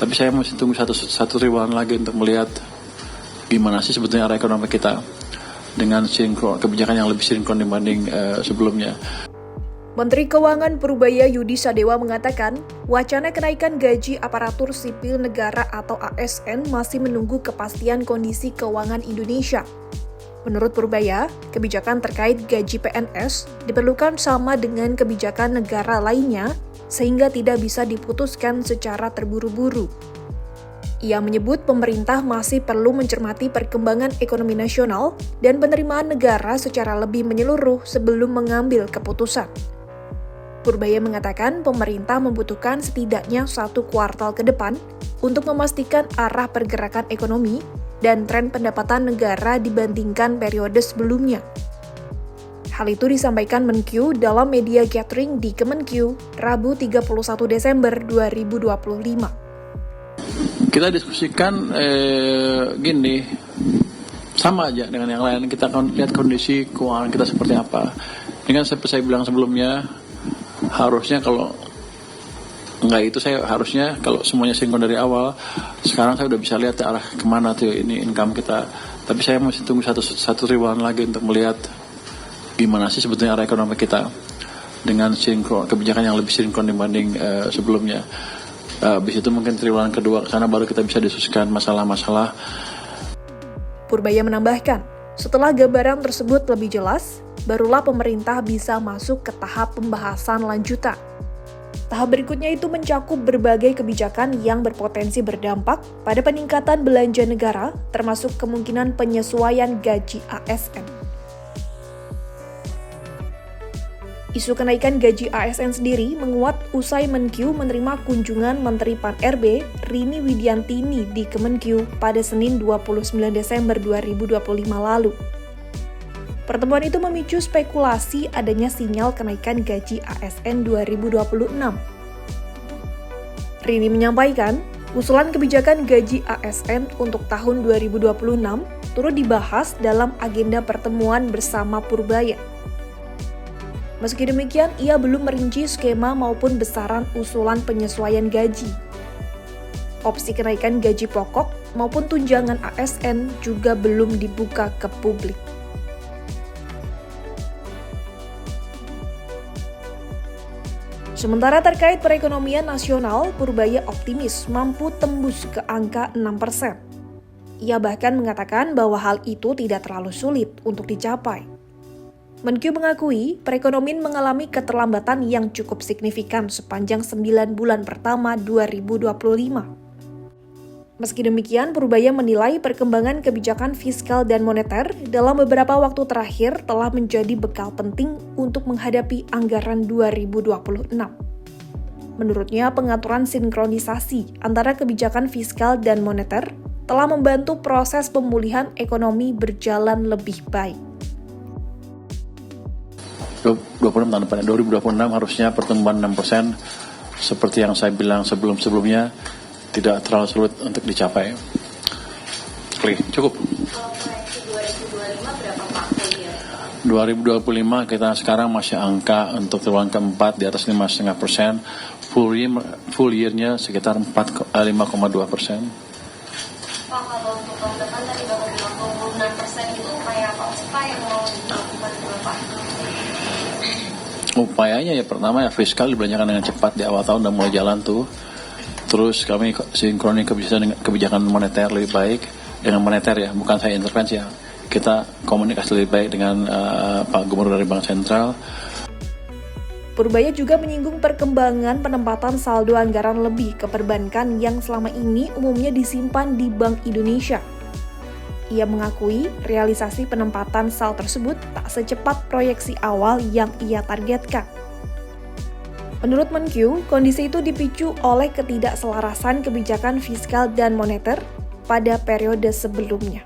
Tapi saya masih tunggu satu triwulan lagi untuk melihat gimana sih sebetulnya arah ekonomi kita dengan kebijakan yang lebih sinkron dibanding sebelumnya. Menteri Keuangan Purubaya Yudi Sadewa mengatakan, wacana kenaikan gaji aparatur sipil negara atau ASN masih menunggu kepastian kondisi keuangan Indonesia. Menurut Purubaya, kebijakan terkait gaji PNS diperlukan sama dengan kebijakan negara lainnya sehingga tidak bisa diputuskan secara terburu-buru. Ia menyebut pemerintah masih perlu mencermati perkembangan ekonomi nasional dan penerimaan negara secara lebih menyeluruh sebelum mengambil keputusan. Purubaya mengatakan pemerintah membutuhkan setidaknya 1 kuartal ke depan untuk memastikan arah pergerakan ekonomi dan tren pendapatan negara dibandingkan periode sebelumnya. Hal itu disampaikan Menkyu dalam media gathering di Kemenkyu, Rabu 31 Desember 2025. Kita diskusikan gini, sama aja dengan yang lain. Kita akan lihat kondisi keuangan kita seperti apa. Dengan seperti saya bilang sebelumnya, harusnya kalau harusnya kalau semuanya sinkron dari awal, sekarang saya udah bisa lihat arah kemana tuh ini income kita. Tapi saya masih tunggu satu triwulan lagi untuk melihat gimana sih sebetulnya arah ekonomi kita dengan kebijakan yang lebih sinkron dibanding sebelumnya. Habis itu mungkin triwulan kedua kesana baru kita bisa diskusikan masalah-masalah. Purubaya menambahkan, setelah gambaran tersebut lebih jelas, barulah pemerintah bisa masuk ke tahap pembahasan lanjutan. Tahap berikutnya itu mencakup berbagai kebijakan yang berpotensi berdampak pada peningkatan belanja negara, termasuk kemungkinan penyesuaian gaji ASN. Isu kenaikan gaji ASN sendiri menguat usai Menkyu menerima kunjungan Menteri Pan-RB Rini Widiantini di Kemenkyu pada Senin 29 Desember 2025 lalu. Pertemuan itu memicu spekulasi adanya sinyal kenaikan gaji ASN 2026. Rini menyampaikan, usulan kebijakan gaji ASN untuk tahun 2026 turut dibahas dalam agenda pertemuan bersama Purubaya. Meski demikian, ia belum merinci skema maupun besaran usulan penyesuaian gaji. Opsi kenaikan gaji pokok maupun tunjangan ASN juga belum dibuka ke publik. Sementara terkait perekonomian nasional, Purubaya optimis mampu tembus ke angka 6%. Ia bahkan mengatakan bahwa hal itu tidak terlalu sulit untuk dicapai. Menkyu mengakui perekonomian mengalami keterlambatan yang cukup signifikan sepanjang 9 bulan pertama 2025. Meski demikian, Purubaya menilai perkembangan kebijakan fiskal dan moneter dalam beberapa waktu terakhir telah menjadi bekal penting untuk menghadapi anggaran 2026. Menurutnya, pengaturan sinkronisasi antara kebijakan fiskal dan moneter telah membantu proses pemulihan ekonomi berjalan lebih baik. 2026 harusnya pertumbuhan 6%, seperti yang saya bilang sebelumnya, tidak terlalu sulit untuk dicapai. Oke, cukup. 2025 kita sekarang masih angka untuk triwulan keempat di atas 5,5%, full year-nya sekitar 5,2%. Pak, kalau untuk tahun depan tadi Bapak bilang 26% itu upaya apa yang mau dilakukan Bapak? Upayanya ya pertama ya fiskal dibelanjakan dengan cepat di awal tahun dan mulai jalan tuh. Terus kami sinkronin kebijakan moneter lebih baik dengan moneter ya, bukan saya intervensi ya. Kita komunikasi lebih baik dengan Pak Gubernur dari Bank Sentral. Purubaya juga menyinggung perkembangan penempatan saldo anggaran lebih ke perbankan yang selama ini umumnya disimpan di Bank Indonesia. Ia mengakui realisasi penempatan SAL tersebut tak secepat proyeksi awal yang ia targetkan. Menurut Menkyu, kondisi itu dipicu oleh ketidakselarasan kebijakan fiskal dan moneter pada periode sebelumnya.